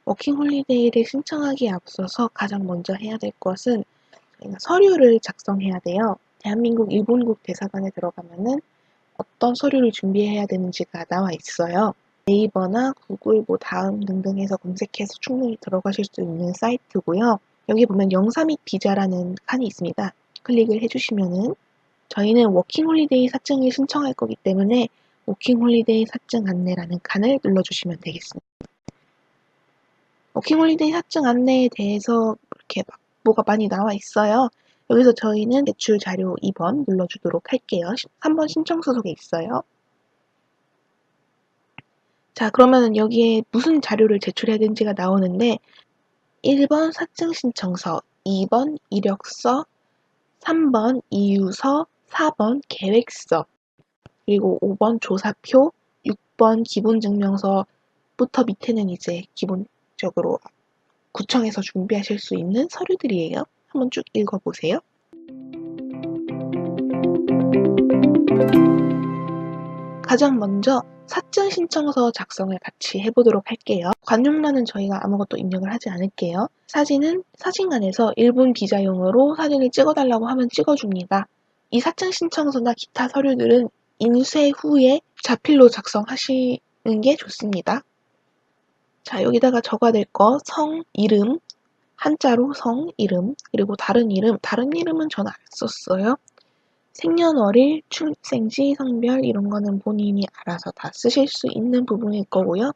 워킹홀리데이를 신청하기에 앞서서 가장 먼저 해야 될 것은 저희가 서류를 작성해야 돼요. 대한민국 일본국 대사관에 들어가면은 어떤 서류를 준비해야 되는지가 나와 있어요. 네이버나 구글, 다음 등등해서 검색해서 충분히 들어가실 수 있는 사이트고요. 여기 보면 영사 및 비자라는 칸이 있습니다. 클릭을 해주시면은 저희는 워킹홀리데이 사증을 신청할 거기 때문에 워킹홀리데이 사증 안내라는 칸을 눌러주시면 되겠습니다. 워킹홀리데이 사증 안내에 대해서 이렇게 뭐가 많이 나와 있어요. 여기서 저희는 제출 자료 2번 눌러주도록 할게요. 3번 신청 소속에 있어요. 자, 그러면은 여기에 무슨 자료를 제출해야 되는지가 나오는데 1번 사증 신청서, 2번 이력서, 3번 이유서, 4번 계획서, 그리고 5번 조사표, 6번 기본증명서부터 밑에는 이제 기본적으로 구청에서 준비하실 수 있는 서류들이에요. 한번 쭉 읽어보세요. 가장 먼저 사증 신청서 작성을 같이 해보도록 할게요. 관용란은 저희가 아무것도 입력을 하지 않을게요. 사진은 사진관에서 일본 비자용으로 사진을 찍어달라고 하면 찍어줍니다. 이 사증 신청서나 기타 서류들은 인쇄 후에 자필로 작성하시는 게 좋습니다. 자, 여기다가 적어야 될 거 성, 이름, 한자로 성, 이름, 그리고 다른 이름은 전 안 썼어요. 생년월일, 출생지, 성별 이런 거는 본인이 알아서 다 쓰실 수 있는 부분일 거고요.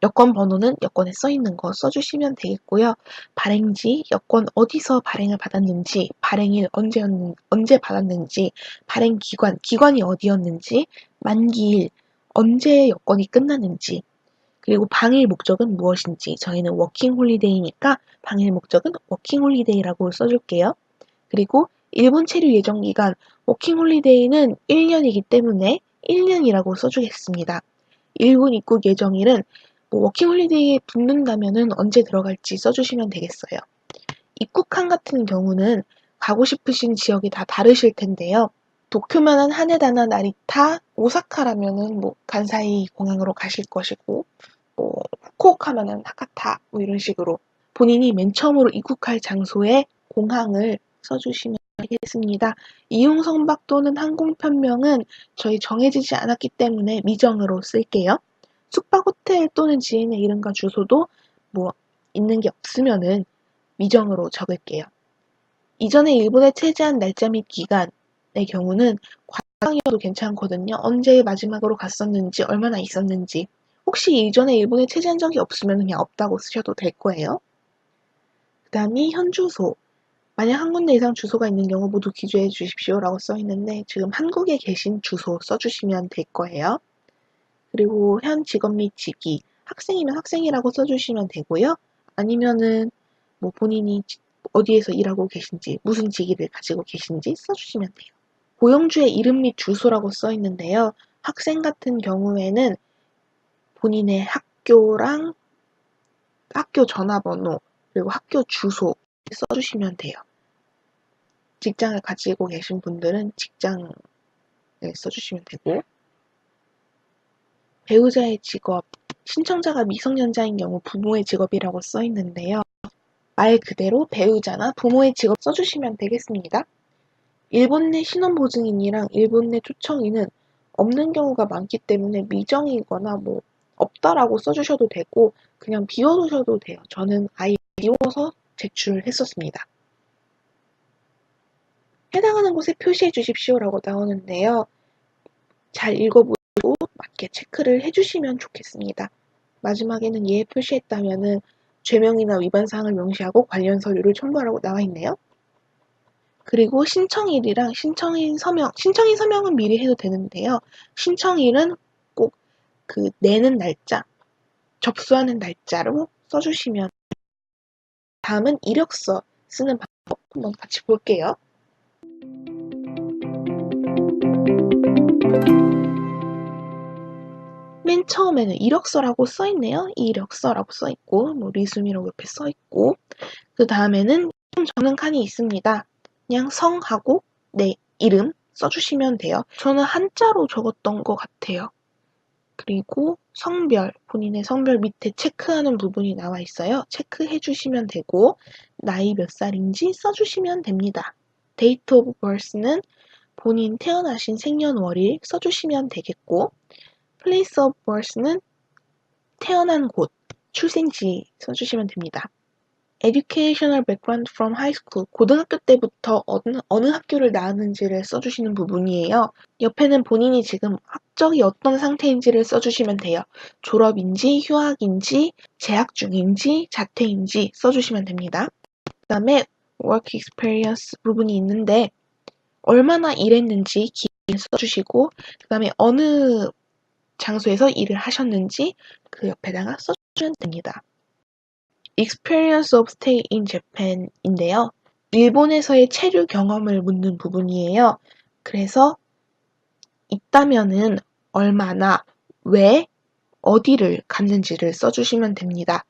여권 번호는 여권에 써 있는 거 써주시면 되겠고요. 발행지, 여권 어디서 발행을 받았는지, 발행일 언제 받았는지, 발행 기관이 어디였는지, 만기일, 언제 여권이 끝나는지, 그리고 방일 목적은 무엇인지, 저희는 워킹홀리데이니까 방일 목적은 워킹홀리데이라고 써줄게요. 그리고 일본 체류 예정 기간, 워킹홀리데이는 1년이기 때문에 1년이라고 써주겠습니다. 일본 입국 예정일은 워킹홀리데이에 붙는다면은 언제 들어갈지 써주시면 되겠어요. 입국한 같은 경우는 가고 싶으신 지역이 다 다르실 텐데요. 도쿄면은 하네다나 나리타, 오사카라면은 간사이 공항으로 가실 것이고, 후쿠오카면은 하카타 이런 식으로 본인이 맨 처음으로 입국할 장소의 공항을 써주시면 되겠습니다. 이용 선박 또는 항공 편명은 저희 정해지지 않았기 때문에 미정으로 쓸게요. 숙박 호텔 또는 지인의 이름과 주소도 있는 게 없으면은 미정으로 적을게요. 이전에 일본에 체제한 날짜 및 기간의 경우는 과장이어도 괜찮거든요. 언제 마지막으로 갔었는지, 얼마나 있었는지. 혹시 이전에 일본에 체제한 적이 없으면 그냥 없다고 쓰셔도 될 거예요. 그 다음이 현 주소. 만약 한 군데 이상 주소가 있는 경우 모두 기재해 주십시오 라고 써 있는데 지금 한국에 계신 주소 써주시면 될 거예요. 그리고 현 직업 및 직위. 학생이면 학생이라고 써주시면 되고요. 아니면은 본인이 어디에서 일하고 계신지, 무슨 직위를 가지고 계신지 써주시면 돼요. 고용주의 이름 및 주소라고 써 있는데요. 학생 같은 경우에는 본인의 학교랑 학교 전화번호, 그리고 학교 주소 써주시면 돼요. 직장을 가지고 계신 분들은 직장을 써주시면 되고, 배우자의 직업, 신청자가 미성년자인 경우 부모의 직업이라고 써 있는데요. 말 그대로 배우자나 부모의 직업 써주시면 되겠습니다. 일본 내 신원보증인이랑 일본 내 초청인은 없는 경우가 많기 때문에 미정이거나 없다라고 써주셔도 되고 그냥 비워두셔도 돼요. 저는 아예 비워서 제출했었습니다. 해당하는 곳에 표시해 주십시오라고 나오는데요. 잘 읽어보시고 맞게 체크를 해주시면 좋겠습니다. 마지막에는 예 표시했다면은 죄명이나 위반 사항을 명시하고 관련 서류를 첨부하라고 나와 있네요. 그리고 신청일이랑 신청인 서명은 미리 해도 되는데요. 신청일은 꼭 내는 날짜, 접수하는 날짜로 써주시면 다음은 이력서 쓰는 방법 한번 같이 볼게요. 맨 처음에는 이력서라고 써있네요. 이력서라고 써있고 리수미라고 옆에 써있고 그 다음에는 적는 칸이 있습니다. 그냥 성하고 내 이름 써주시면 돼요. 저는 한자로 적었던 것 같아요. 그리고 성별, 본인의 성별 밑에 체크하는 부분이 나와 있어요. 체크해 주시면 되고 나이 몇 살인지 써주시면 됩니다. 데이트 오브 버스는 본인 태어나신 생년월일 써주시면 되겠고 플레이스 오브 버스는 태어난 곳, 출생지 써주시면 됩니다. Educational background from high school, 고등학교 때부터 어느 학교를 나왔는지를 써주시는 부분이에요. 옆에는 본인이 지금 학적이 어떤 상태인지를 써주시면 돼요. 졸업인지, 휴학인지, 재학 중인지, 자퇴인지 써주시면 됩니다. 그 다음에 work experience 부분이 있는데 얼마나 일했는지 기회 써주시고 그 다음에 어느 장소에서 일을 하셨는지 그 옆에다가 써주시면 됩니다. Experience of stay in Japan인데요. 일본에서의 체류 경험을 묻는 부분이에요. 그래서 있다면은 얼마나, 왜, 어디를 갔는지를 써주시면 됩니다.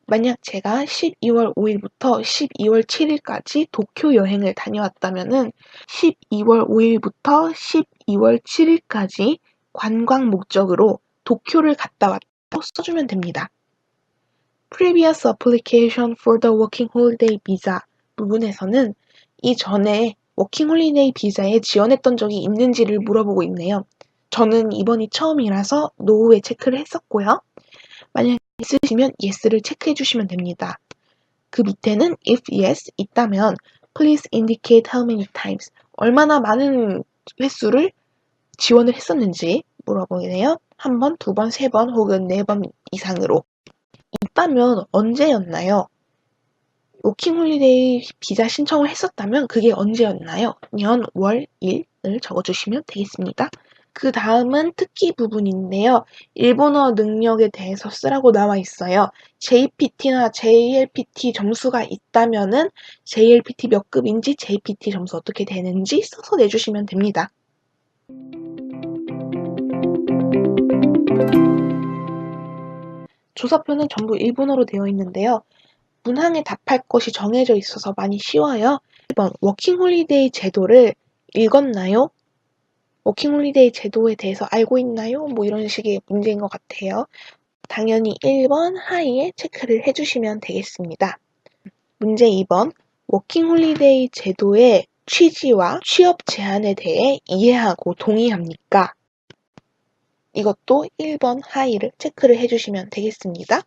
만약 제가 12월 5일부터 12월 7일까지 도쿄 여행을 다녀왔다면은 12월 5일부터 12월 7일까지 관광 목적으로 도쿄를 갔다 왔다고 써주면 됩니다. Previous application for the working holiday visa 부분에서는 이전에 워킹 홀리데이 비자에 지원했던 적이 있는지를 물어보고 있네요. 저는 이번이 처음이라서 노후에 체크를 했었고요. 만약 있으시면 yes를 체크해 주시면 됩니다. 그 밑에는 if yes 있다면 please indicate how many times 얼마나 많은 횟수를 지원을 했었는지 물어보네요. 한 번, 두 번, 세 번 혹은 네 번 이상으로. 있다면 언제였나요? 워킹홀리데이 비자 신청을 했었다면 그게 언제였나요? 년, 월, 일을 적어주시면 되겠습니다. 그 다음은 특기 부분인데요. 일본어 능력에 대해서 쓰라고 나와 있어요. JPT나 JLPT 점수가 있다면은 JLPT 몇 급인지 JPT 점수 어떻게 되는지 써서 내주시면 됩니다. 조사표는 전부 일본어로 되어 있는데요. 문항에 답할 것이 정해져 있어서 많이 쉬워요. 1번, 워킹홀리데이 제도를 읽었나요? 워킹홀리데이 제도에 대해서 알고 있나요? 뭐 이런 식의 문제인 것 같아요. 당연히 1번 하이에 체크를 해주시면 되겠습니다. 문제 2번, 워킹홀리데이 제도의 취지와 취업 제한에 대해 이해하고 동의합니까? 이것도 1번 하이를 체크를 해주시면 되겠습니다.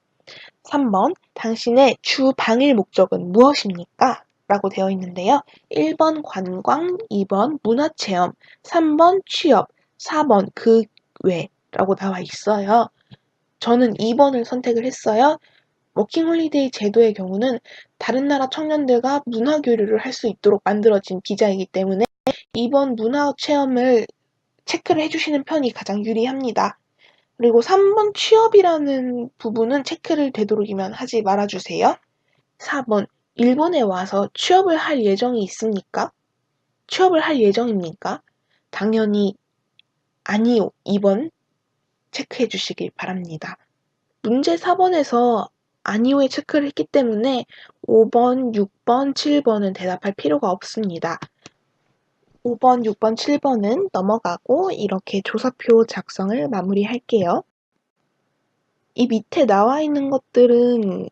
3번, 당신의 주 방일 목적은 무엇입니까? 라고 되어 있는데요. 1번 관광, 2번 문화체험, 3번 취업, 4번 그 외라고 나와 있어요. 저는 2번을 선택을 했어요. 워킹홀리데이 제도의 경우는 다른 나라 청년들과 문화교류를 할 수 있도록 만들어진 비자이기 때문에 2번 문화체험을 체크를 해주시는 편이 가장 유리합니다. 그리고 3번 취업이라는 부분은 체크를 되도록이면 하지 말아주세요. 4번 일본에 와서 취업을 할 예정이 있습니까? 취업을 할 예정입니까? 당연히 아니요. 2번 체크해 주시길 바랍니다. 문제 4번에서 아니오에 체크를 했기 때문에 5번, 6번, 7번은 대답할 필요가 없습니다. 5번, 6번, 7번은 넘어가고 이렇게 조사표 작성을 마무리할게요. 이 밑에 나와 있는 것들은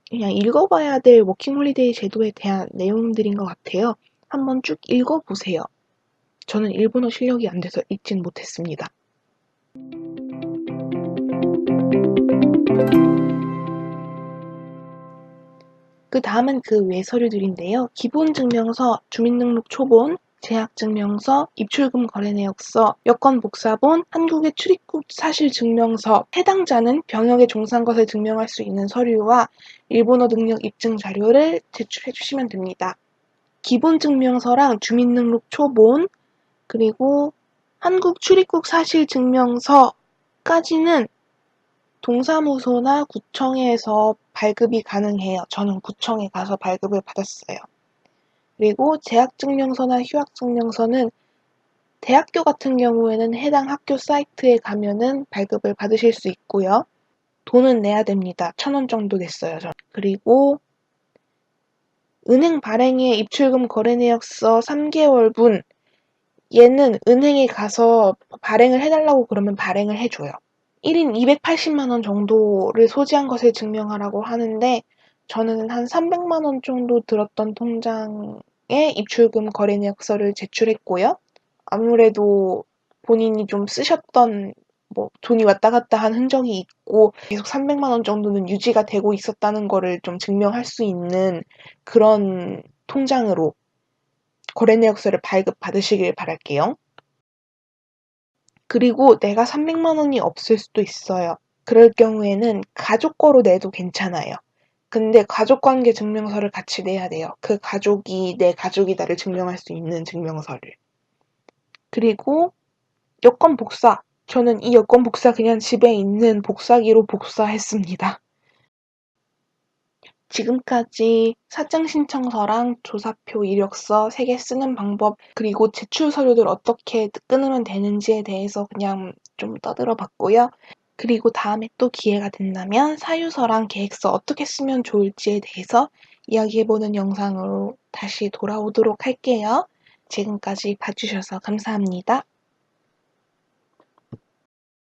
그냥 읽어봐야 될 워킹홀리데이 제도에 대한 내용들인 것 같아요. 한번 쭉 읽어보세요. 저는 일본어 실력이 안 돼서 읽진 못했습니다. 그 다음은 그 외 서류들인데요. 기본증명서, 주민등록 초본, 재학증명서, 입출금 거래내역서, 여권복사본, 한국의 출입국 사실증명서, 해당자는 병역에 종사한 것을 증명할 수 있는 서류와 일본어 능력 입증 자료를 제출해 주시면 됩니다. 기본증명서랑 주민등록 초본, 그리고 한국 출입국 사실증명서까지는 동사무소나 구청에서 발급이 가능해요. 저는 구청에 가서 발급을 받았어요. 그리고 재학증명서나 휴학증명서는 대학교 같은 경우에는 해당 학교 사이트에 가면은 발급을 받으실 수 있고요. 돈은 내야 됩니다. 1,000원 정도 냈어요. 그리고 은행 발행의 입출금 거래내역서 3개월분, 얘는 은행에 가서 발행을 해달라고 그러면 발행을 해줘요. 1인 280만 원 정도를 소지한 것을 증명하라고 하는데 저는 한 300만 원 정도 들었던 통장에 입출금 거래내역서를 제출했고요. 아무래도 본인이 좀 쓰셨던 돈이 왔다 갔다 한 흔적이 있고 계속 300만 원 정도는 유지가 되고 있었다는 거를 좀 증명할 수 있는 그런 통장으로 거래내역서를 발급받으시길 바랄게요. 그리고 내가 300만 원이 없을 수도 있어요. 그럴 경우에는 가족 거로 내도 괜찮아요. 근데 가족관계 증명서를 같이 내야 돼요. 그 가족이 내 가족이다를 증명할 수 있는 증명서를. 그리고 여권 복사. 저는 이 여권 복사 그냥 집에 있는 복사기로 복사했습니다. 지금까지 사증 신청서랑 조사표, 이력서 3개 쓰는 방법, 그리고 제출 서류들 어떻게 끊으면 되는지에 대해서 그냥 좀 떠들어 봤고요. 그리고 다음에 또 기회가 된다면 사유서랑 계획서 어떻게 쓰면 좋을지에 대해서 이야기해보는 영상으로 다시 돌아오도록 할게요. 지금까지 봐주셔서 감사합니다.